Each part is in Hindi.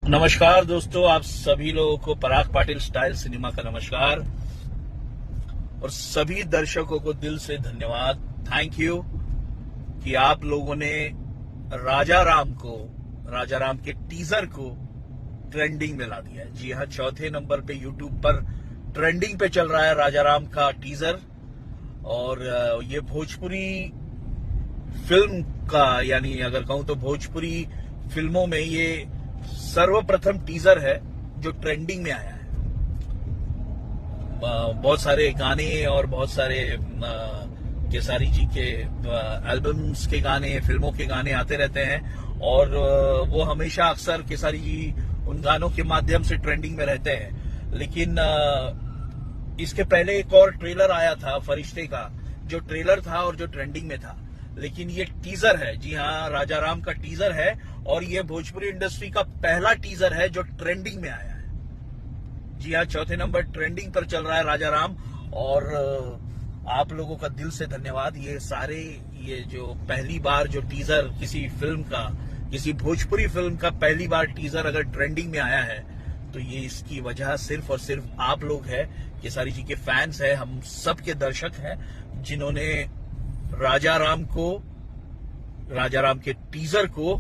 नमस्कार दोस्तों, आप सभी लोगों को पराग पाटिल स्टाइल सिनेमा का नमस्कार और सभी दर्शकों को दिल से धन्यवाद। थैंक यू कि आप लोगों ने राजा राम के टीजर को ट्रेंडिंग में ला दिया है। जी हाँ, चौथे नंबर पे यूट्यूब पर ट्रेंडिंग पे चल रहा है राजा राम का टीजर। और ये भोजपुरी फिल्म का, यानी अगर कहूं तो भोजपुरी फिल्मों में ये सर्वप्रथम टीजर है जो ट्रेंडिंग में आया है। बहुत सारे गाने और बहुत सारे केसारी जी के एल्बम्स के गाने, फिल्मों के गाने आते रहते हैं और वो हमेशा अक्सर केसारी जी उन गानों के माध्यम से ट्रेंडिंग में रहते हैं। लेकिन इसके पहले एक और ट्रेलर आया था फरिश्ते का, जो ट्रेलर था और जो ट्रेंडिंग में था। लेकिन ये टीजर है, जी हाँ, राजा राम का टीजर है और ये भोजपुरी इंडस्ट्री का पहला टीजर है जो ट्रेंडिंग में आया है। जी हाँ, चौथे नंबर ट्रेंडिंग पर चल रहा है राजा राम। और आप लोगों का दिल से धन्यवाद। ये जो पहली बार जो टीजर किसी फिल्म का, किसी भोजपुरी फिल्म का पहली बार टीजर अगर ट्रेंडिंग में आया है तो ये इसकी वजह सिर्फ और सिर्फ आप लोग हैं, केसारी जी के फैंस हैं, हम सब के दर्शक हैं, जिन्होंने राजा राम के टीजर को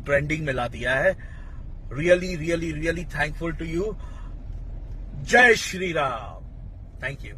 ट्रेंडिंग में ला दिया है। Really really really thankful to you. जय श्री राम। Thank you.